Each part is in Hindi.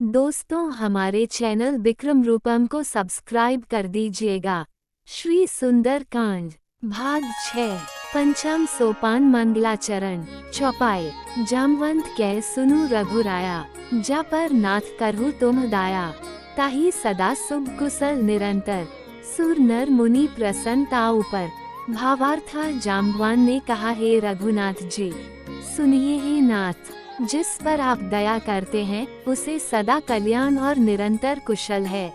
दोस्तों, हमारे चैनल विक्रम रूपम को सब्सक्राइब कर दीजिएगा। श्री सुंदर कांड भाग 6 पंचम सोपान मंगलाचरण चौपाई। जामवंत कह सुनु रघुराया, जा पर नाथ करहु तुम दाया। ताही सदा शुभ कुशल निरंतर, सुर नर मुनि प्रसन्नता ऊपर। भावार्थ जाम्बवान ने कहा, हे रघुनाथ जी सुनिए। हे नाथ, जिस पर आप दया करते हैं उसे सदा कल्याण और निरंतर कुशल है।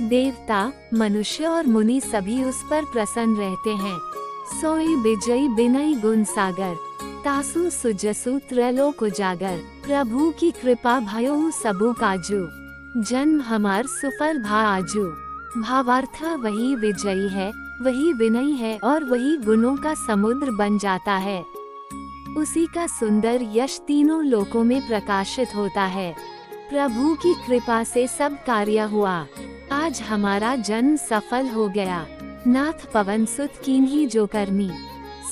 देवता, मनुष्य और मुनि सभी उस पर प्रसन्न रहते हैं। सोई विजयी बिनई गुण सागर, तासु सुजसु त्रैलोक उजागर। प्रभु की कृपा भयो सबु काजू, जन्म हमार सुफल भा आजू। भावार्थ वही विजयी है, वही विनयी है और वही गुणों का समुद्र बन जाता है। उसी का सुंदर यश तीनों लोकों में प्रकाशित होता है। प्रभु की कृपा से सब कार्य हुआ। आज हमारा जन्म सफल हो गया। नाथ पवन सुत कीन्ही जो करनी,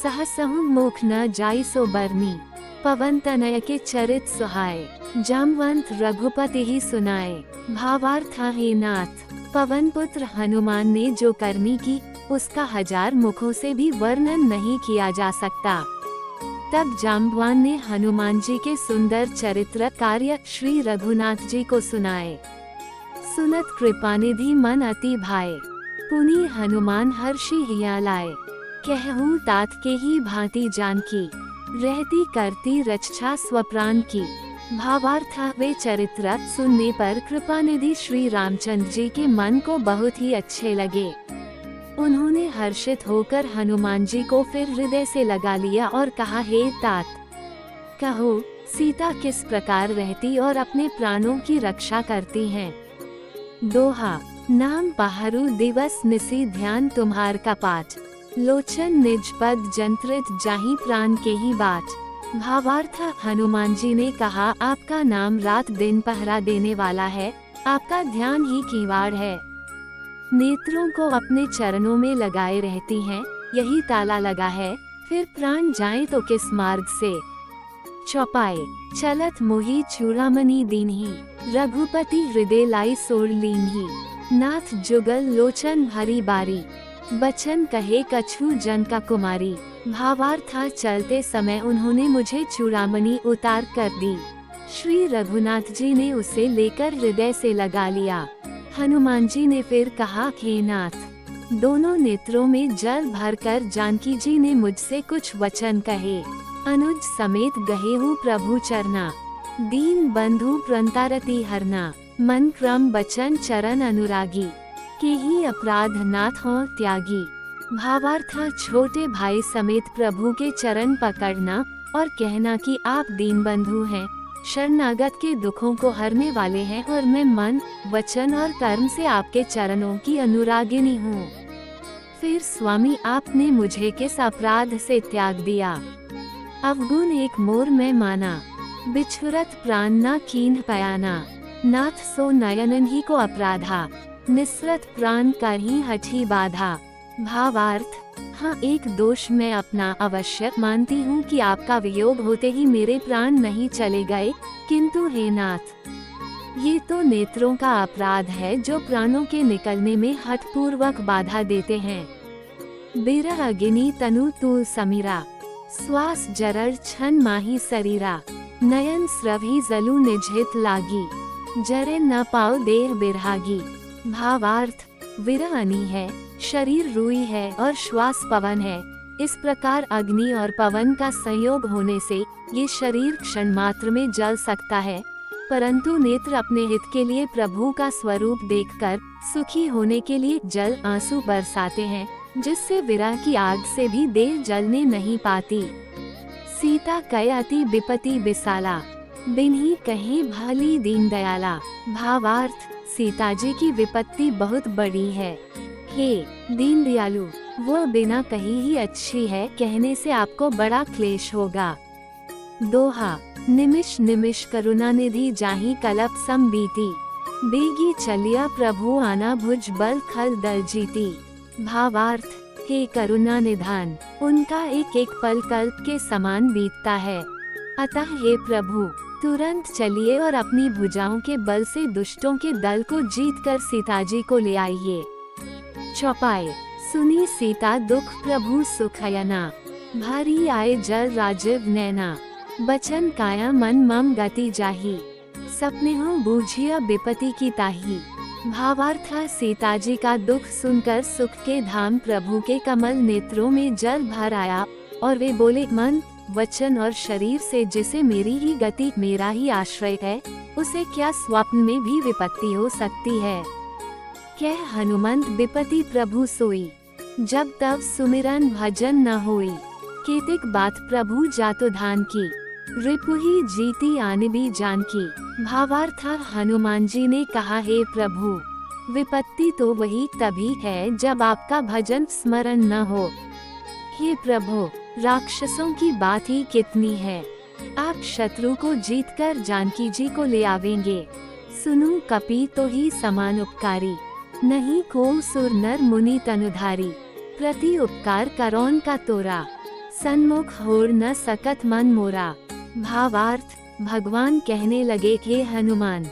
सहसहु मोख न जाई सो बरनी। पवन तनय के चरित सुहाए, जामवंत रघुपति ही सुनाए। भावार्थ हे नाथ, पवन पुत्र हनुमान ने जो करनी की उसका 1000 मुखों से भी वर्णन नहीं किया जा सकता। तब जाम्बवान ने हनुमान जी के सुंदर चरित्र कार्य श्री रघुनाथ जी को सुनाए। सुनत कृपानिधि मन अति भाए, पुनि हनुमान हर्षि हिया लाए। कहूँ तात के ही भांति जानकी, रहती करती रक्षा स्वप्राण की। भावार्थ वे चरित्र सुनने पर कृपानिधि श्री रामचंद्र जी के मन को बहुत ही अच्छे लगे। उन्होंने हर्षित होकर हनुमान जी को फिर हृदय से लगा लिया और कहा, हे तात, कहो सीता किस प्रकार रहती और अपने प्राणों की रक्षा करती हैं। दोहा, नाम पहारु दिवस निसी ध्यान तुम्हार का पाठ। लोचन निज पद जंत्रित जाहि प्राण के ही बाट। भावार्थ हनुमान जी ने कहा, आपका नाम रात दिन पहरा देने वाला है, आपका ध्यान ही कीवाड़ है। नेत्रों को अपने चरणों में लगाए रहती हैं, यही ताला लगा है, फिर प्राण जाए तो किस मार्ग से। चौपाए। चलत मोही चूड़ामणि दीन्ही, रघुपति हृदय लाई सोड़ लीन्ही। नाथ जुगल लोचन हरी बारी, बचन कहे कछु जन का कुमारी। भावार्थ चलते समय उन्होंने मुझे चूड़ामणि उतार कर दी। श्री रघुनाथ जी ने उसे लेकर हृदय से लगा लिया। हनुमान जी ने फिर कहा, हे नाथ, दोनों नेत्रों में जल भरकर जानकी जी ने मुझसे कुछ वचन कहे। अनुज समेत गहे हूँ प्रभु चरना, दीन बंधु प्रंतारती हरना। मन क्रम बचन चरण अनुरागी, के ही अपराध नाथ हो त्यागी। भावार्थ छोटे भाई समेत प्रभु के चरण पकड़ना और कहना कि आप दीन बंधु हैं, शरणागत के दुखों को हरने वाले हैं और मैं मन, वचन और कर्म से आपके चरणों की अनुरागिनी हूँ। फिर स्वामी, आपने मुझे किस अपराध से त्याग दिया। अवगुण एक मोर में माना, बिछुरत प्राण न कीन्ह पयाना। नाथ सो नयनन ही को अपराधा, निसरत प्राण कर ही हठी बाधा। भावार्थ, हाँ, एक दोष मैं अपना अवश्य मानती हूँ कि आपका वियोग होते ही मेरे प्राण नहीं चले गए, किंतु हे नाथ, ये तो नेत्रों का अपराध है जो प्राणों के निकलने में हठपूर्वक बाधा देते हैं। बिरह अगिनी तनु तूल समीरा, श्वास जरर छन माही शरीरा। नयन स्रवही जलू निजहित लागी, जरे न पाओ देह बिरहागी। भावार्थ, विरह अनी है, शरीर रूई है और श्वास पवन है। इस प्रकार अग्नि और पवन का संयोग होने से ये शरीर क्षण मात्र में जल सकता है, परंतु नेत्र अपने हित के लिए प्रभु का स्वरूप देखकर सुखी होने के लिए जल आंसू बरसाते हैं, जिससे विरह की आग से भी देह जलने नहीं पाती। सीता कय अति विपति बिसाला, बिन्ही कहे भली दीन दयाला। भावार्थ, सीता जी की विपत्ति बहुत बड़ी है। हे दीन दयालु, वो बिना कही ही अच्छी है, कहने से आपको बड़ा क्लेश होगा। दोहा, निमिष निमिष करुणा निधि जाहि कलप सम बीती। बेगी चलिया प्रभु आना भुज बल खल दल जीती। भावार्थ, हे करुणा निधान, उनका एक एक पल कल्प के समान बीतता है। अतः हे प्रभु, तुरंत चलिए और अपनी भुजाओं के बल से दुष्टों के दल को जीतकर सीताजी को ले आइए। चौपाई। सुनी सीता दुख प्रभु सुखयना, भारी आए जल राजीव नैना, बचन काया मन मम गति जाही, सपने हो बूझिया विपत्ति की ताही। भावार्थ, सीताजी का दुख सुनकर सुख के धाम प्रभु के कमल नेत्रों में जल भर आया और वे बोले, मन, वचन और शरीर से जिसे मेरी ही गति, मेरा ही आश्रय है, उसे क्या स्वप्न में भी विपत्ति हो सकती है। कह हनुमंत विपत्ति प्रभु सोई, जब तब सुमिरन भजन न होई, केतिक बात प्रभु जातो धान की, रिपुही जीती आनबी जानकी। भावार्थ, हनुमान जी ने कहा, हे प्रभु, विपत्ति तो वही तभी है जब आपका भजन स्मरण न हो। हे प्रभु, राक्षसों की बात ही कितनी है, आप शत्रु को जीतकर जानकी जी को ले आवेंगे। सुनु कपि तो ही समान उपकारी, नहीं को सुर नर मुनि तनुधारी, प्रति उपकार करौन का तोरा, सन्मुख होर न सकत मन मोरा। भावार्थ, भगवान कहने लगे, हे हनुमान,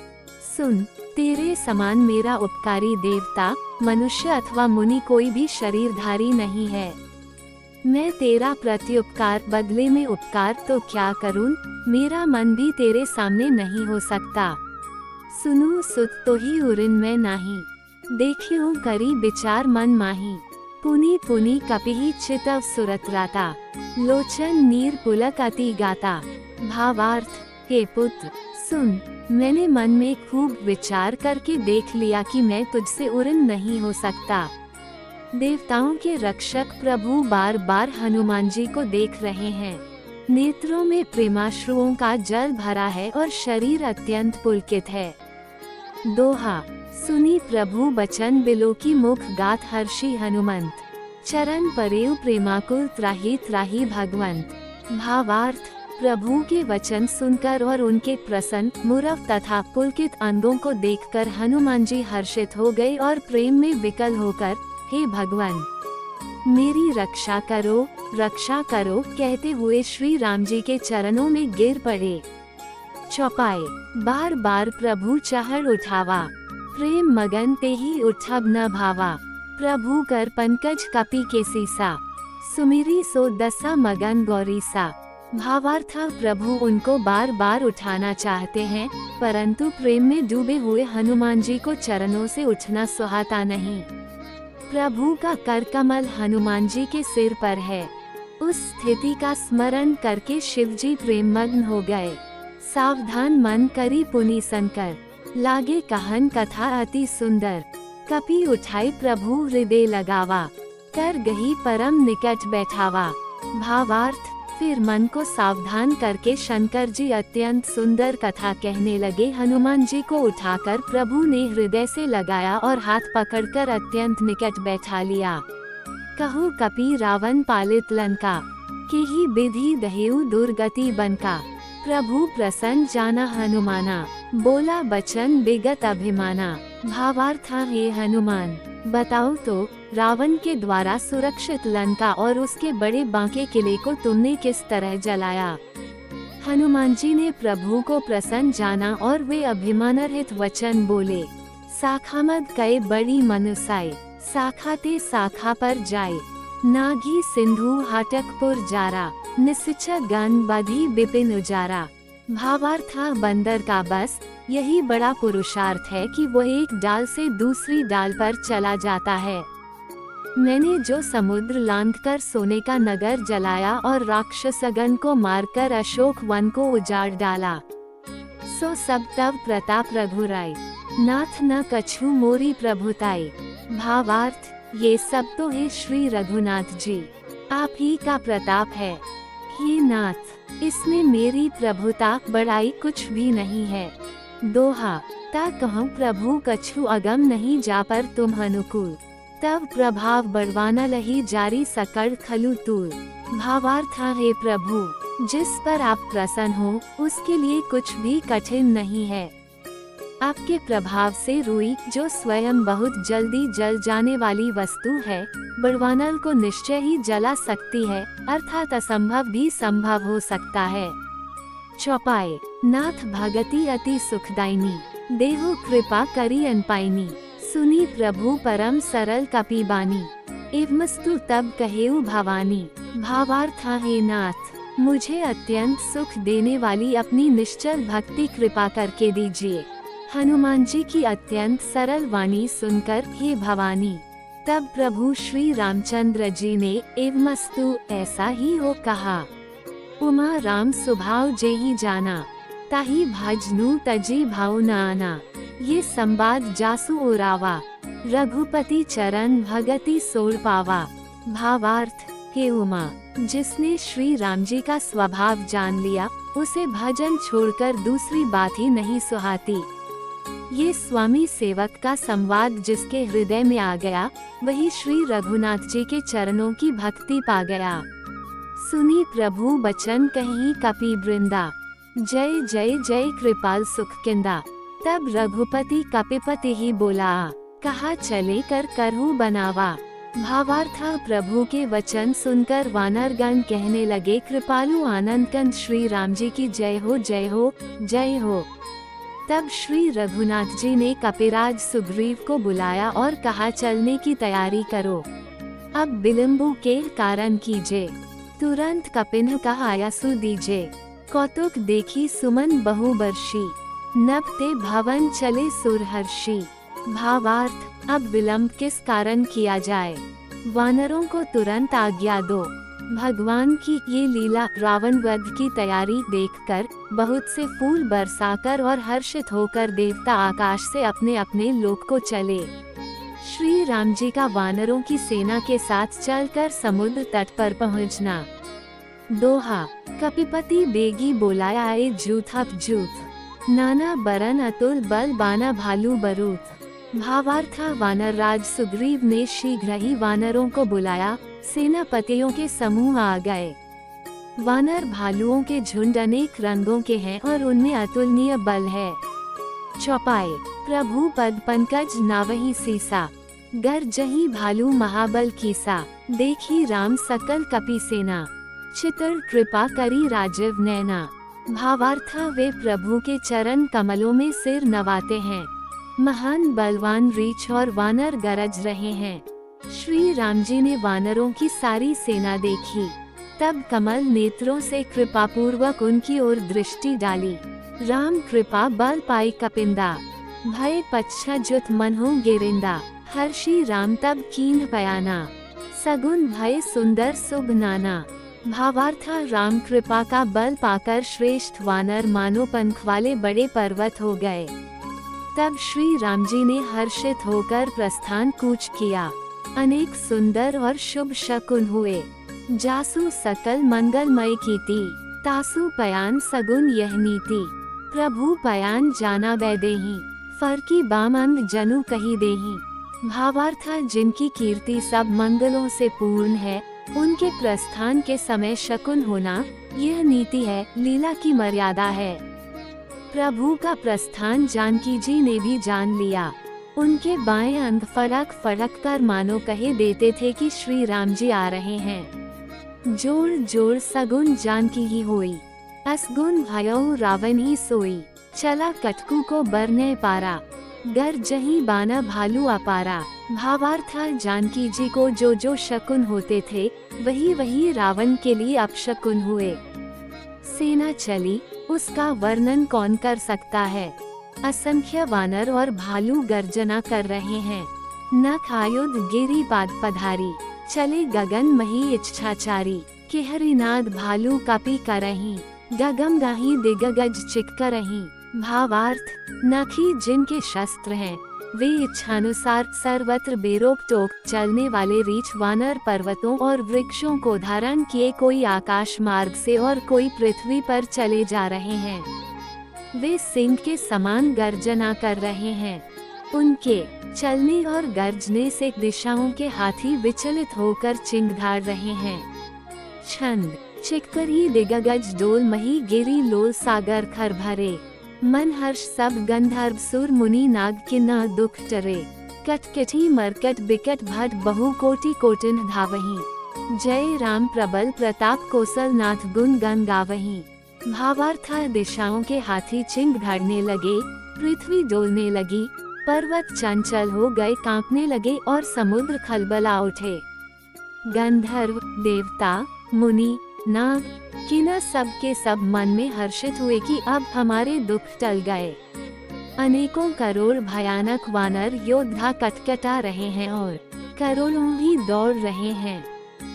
सुन, तेरे समान मेरा उपकारी देवता, मनुष्य अथवा मुनि कोई भी शरीरधारी नहीं है। मैं तेरा प्रत्युपकार बदले में उपकार तो क्या करूं, मेरा मन भी तेरे सामने नहीं हो सकता। सुनु सुत तो ही उरिन में नाही, देखियो करी विचार मन माही, पुनि पुनि कपिहि चितव सुरत्राता, लोचन नीर पुलक अति गाता। भावार्थ, हे पुत्र, सुन, मैंने मन में खूब विचार करके देख लिया कि मैं तुझसे उरिन नहीं हो सकता। देवताओं के रक्षक प्रभु बार बार हनुमान जी को देख रहे हैं। नेत्रों में प्रेमाश्रुओं का जल भरा है और शरीर अत्यंत पुलकित है। दोहा। सुनी प्रभु बचन बिलो की मुख गात हर्षि हनुमंत, चरण परेउ प्रेमाकुल त्राहि त्राहि भगवंत। भावार्थ, प्रभु के वचन सुनकर और उनके प्रसन्न मुरव तथा पुलकित अंगों को देखकर हनुमान जी हर्षित हो गए और प्रेम में विकल होकर, हे भगवान, मेरी रक्षा करो कहते हुए श्री राम जी के चरणों में गिर पड़े। चौपाई। बार बार प्रभु चढ़ उठावा, प्रेम मगन ते ही उठब न भावा, प्रभु कर पंकज कपि के सीसा, सुमिरी सो दसा मगन गौरीसा। भावार्थ, प्रभु उनको बार बार उठाना चाहते हैं, परंतु प्रेम में डूबे हुए हनुमान जी को चरणों से उठना सुहाता नहीं। प्रभु का कर कमल हनुमान जी के सिर पर है। उस स्थिति का स्मरण करके शिव जी प्रेममग्न हो गए। सावधान मन करी पुनि संकर, लागे कहन कथा अति सुंदर, कपि उठाई प्रभु हृदय लगावा, कर गही परम निकट बैठावा। भावार्थ, फिर मन को सावधान करके शंकर जी अत्यंत सुंदर कथा कहने लगे। हनुमान जी को उठाकर प्रभु ने हृदय से लगाया और हाथ पकड़कर अत्यंत निकट बैठा लिया। कहो कपि रावण पालित लंका, केहि विधि दहेउ दुर्गति बनका, प्रभु प्रसन्न जाना हनुमाना, बोला बचन विगत अभिमाना। भावार्थ, हे हनुमान, बताओ तो, रावण के द्वारा सुरक्षित लंका और उसके बड़े बांके किले को तुमने किस तरह जलाया। हनुमान जी ने प्रभु को प्रसन्न जाना और वे अभिमानरहित वचन बोले। साखामद कई बड़ी मनुसाई, शाखा ते शाखा पर जाए, नागी सिंधु हाटकपुर जारा, निश्चय गन बधी विपिन उजारा। भावार्थ, बंदर का बस यही बड़ा पुरुषार्थ है कि वो एक डाल से दूसरी डाल पर चला जाता है। मैंने जो समुद्र लांघकर सोने का नगर जलाया और राक्षसगण को मारकर अशोक वन को उजाड़ डाला, सो सब तब प्रताप रघुराई, नाथ न कछु मोरी प्रभुताई। भावार्थ, ये सब तो है श्री रघुनाथ जी, आप ही का प्रताप है। हे नाथ, इसमें मेरी प्रभुता बड़ाई कुछ भी नहीं है। दोहा। ता कहूँ प्रभु कछु अगम नहीं जा पर तुम अनुकूल, तब प्रभाव बढ़वाना लही जारी सकड़ खलु तूल। भावार्थ, हे प्रभु, जिस पर आप प्रसन्न हो उसके लिए कुछ भी कठिन नहीं है। आपके प्रभाव से रुई, जो स्वयं बहुत जल्दी जल जाने वाली वस्तु है, बड़वानल को निश्चय ही जला सकती है, अर्थात असंभव भी संभव हो सकता है। चौपाई। नाथ भगति अति सुखदायिनी, देहु कृपा करी अनपाइनी, सुनी प्रभु परम सरल कपीबानी, एवमस्तु तब कहेउ भवानी। भावार्थ हे नाथ, मुझे अत्यंत सुख देने वाली अपनी निश्चल भक्ति कृपा करके दीजिए। हनुमान जी की अत्यंत सरल वाणी सुनकर हे भवानी, तब प्रभु श्री रामचंद्र जी ने एवमस्तु ऐसा ही हो कहा। उमा राम स्वभाव जेहि जाना, ताहि भजनु तजी भाव न आना, ये संवाद जासु ओरावा, रघुपति चरण भगति सोड़ पावा। भावार्थ, हे उमा, जिसने श्री राम जी का स्वभाव जान लिया, उसे भजन छोड़कर दूसरी बात ही नहीं सुहाती। ये स्वामी सेवक का संवाद जिसके हृदय में आ गया, वही श्री रघुनाथ जी के चरणों की भक्ति पा गया। सुनी प्रभु बचन कहीं कपि वृंदा, जय जय जय कृपाल सुख किंदा। तब रघुपति कपिपति ही बोला, कहा चले कर करहु बनावा। भावार्थ, प्रभु के वचन सुनकर वानरगण कहने लगे, कृपालु आनंद कंद श्री राम जी की जय हो जय हो जय हो। तब श्री रघुनाथ जी ने कपिराज सुग्रीव को बुलाया और कहा, चलने की तैयारी करो, अब विलंबु के कारण कीजिए। तुरंत कपिन का आयासु दीजिए। कौतुक देखी सुमन बहु बर्षी, नभ ते भवन चले सुरहर्षि। भावार्थ, अब विलंब किस कारण किया जाए, वानरों को तुरंत आज्ञा दो। भगवान की ये लीला रावण वध की तैयारी देखकर बहुत से फूल बरसाकर और हर्षित होकर देवता आकाश से अपने अपने लोक को चले। श्री राम जी का वानरों की सेना के साथ चलकर समुद्र तट पर पहुंचना। दोहा, कपिपति बेगी बोलाया आए जूथ अप जूथ, नाना बरन अतुल बल बाना भालू बरूथ। भावार्थ, वानर राज सुग्रीव ने शीघ्र ही वानरों को बुलाया। सेनापतियों के समूह आ गए। वानर भालुओं के झुंड अनेक रंगों के हैं और उनमें अतुलनीय बल है। चौपाई, प्रभु पद पंकज नावही सीसा, गर्जही भालू महाबल कीसा। देखी राम सकल कपि सेना, चितर कृपा करी राजीव नैना। भावार्थ, वे प्रभु के चरण कमलों में सिर नवाते हैं। महान बलवान रीछ और वानर गरज रहे हैं। श्री राम जी ने वानरों की सारी सेना देखी, तब कमल नेत्रों से कृपा पूर्वक उनकी ओर दृष्टि डाली। राम कृपा बल पाई कपिंदा, भय पच्छा जुत मनहु गिरिंदा। हर्षि राम तब कीन पयाना, सगुन भय सुंदर शुभ नाना। भावार्थ, राम कृपा का बल पाकर श्रेष्ठ वानर मानो पंख वाले बड़े पर्वत हो गए। तब श्री राम जी ने हर्षित होकर प्रस्थान कूच किया। अनेक सुंदर और शुभ शकुन हुए, जासु सकल मंगलमय कीति, तासु पयान सगुन यह नीति। प्रभु पयान जाना वैदेही, फरकी बामंग जनु कही देही। भावार्थ, जिनकी कीर्ति सब मंगलों से पूर्ण है, उनके प्रस्थान के समय शकुन होना, यह नीति है, लीला की मर्यादा है। प्रभु का प्रस्थान जानकी जी ने भी जान लिया। उनके बाएं अंग फड़क फड़क कर मानो कहे देते थे कि श्री राम जी आ रहे हैं। जोड़ जोड़ सगुन जानकी ही होई, असगुन भयउ रावण ही सोई। चला कटकू को बरने पारा, गर्जही बाना भालू अपारा। भावार्थ, जानकी जी को जो जो शकुन होते थे, वही वही रावण के लिए अपशकुन हुए। सेना चली, उसका वर्णन कौन कर सकता है। असंख्य वानर और भालू गर्जना कर रहे हैं। नख आयुध गिरी पाद पधारी, चले गगन मही इच्छाचारी। केहरीनाद भालू कपि करही, गगम गाही दिगगज चित्करही। भावार्थ, नखी जिनके शस्त्र हैं, वे इच्छानुसार सर्वत्र बेरोक टोक चलने वाले रीछ वानर पर्वतों और वृक्षों को धारण किए कोई आकाश मार्ग से और कोई पृथ्वी पर चले जा रहे हैं। वे सिंह के समान गर्जना कर रहे हैं। उनके चलने और गर्जने से दिशाओं के हाथी विचलित होकर चिंगाड़ रहे हैं। छंद, चिककरी दिगगज डोल मही गिरी लोल सागर खर भरे। मन हर्ष सब गंधर्व सुर मुनि नाग किन्ना दुख टरे। कटकटी मरकट बिकट भट बहु कोटि कोटिन धावही। जय राम प्रबल प्रताप कौशल नाथ गुण गन गावही। भावार्थ दिशाओं के हाथी चिंग धड़ने लगे, पृथ्वी डोलने लगी, पर्वत चंचल हो गए, कांपने लगे और समुद्र खलबला उठे। गंधर्व, देवता, मुनि, नाग, किन्नर सब के सब मन में हर्षित हुए कि अब हमारे दुख टल गए। अनेकों करोड़ भयानक वानर योद्धा कटकटा रहे हैं और करोड़ों भी दौड़ रहे हैं।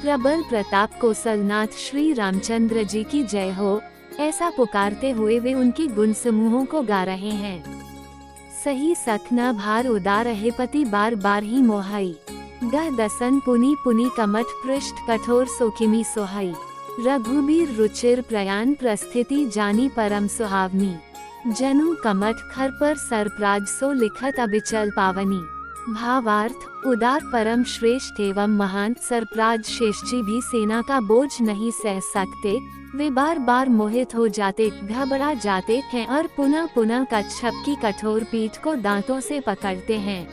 प्रबल प्रताप कौशलनाथ श्री रामचंद्र जी की जय हो, ऐसा पुकारते हुए वे उनके गुण समूहों को गा रहे हैं। सही सखना भार उदार रहे पति बार बार ही मोहाई, गह दसन पुनि पुनि कमठ पृष्ठ कठोर सोखिमी सोहाई। रघुबीर रुचिर प्रयाण प्रस्थिति जानी परम सुहावनी, जनु कमठ खर पर सरप्राज सो लिखत अबिचल पावनी। भावार्थ, उदार परम श्रेष्ठ एवं महान सरप्राज शेष जी भी सेना का बोझ नहीं सह सकते। वे बार बार मोहित हो जाते, घबरा जाते हैं और पुनः पुनः कच्छप की कठोर पीठ को दांतों से पकड़ते हैं।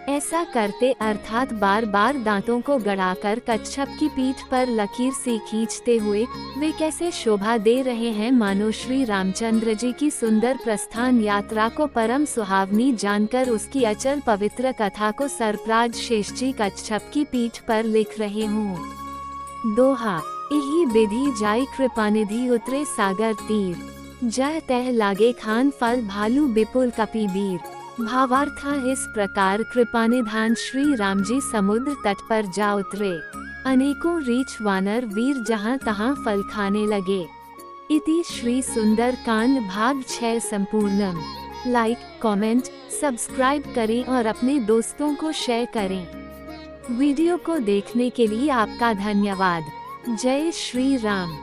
ऐसा करते अर्थात बार बार दांतों को गड़ाकर कच्छप की पीठ पर लकीर से खींचते हुए वे कैसे शोभा दे रहे हैं, मानो श्री रामचंद्र जी की सुंदर प्रस्थान यात्रा को परम सुहावनी जानकर उसकी अचल पवित्र कथा को सरप्राज शेष जी कच्छप की पीठ पर लिख रहे हों। दोहा, यही विधि जाय कृपानिधि उतरे सागर तीर, जय तह लागे खान फल भालू विपुल कपि भावार्थ, इस प्रकार कृपानिधान श्री राम जी समुद्र तट पर जा उतरे। अनेकों रीछ वानर वीर जहाँ तहाँ फल खाने लगे। इति श्री सुंदर कांड भाग 6 संपूर्णम। लाइक, कमेंट, सब्सक्राइब करें और अपने दोस्तों को शेयर करें। वीडियो को देखने के लिए आपका धन्यवाद। जय श्री राम।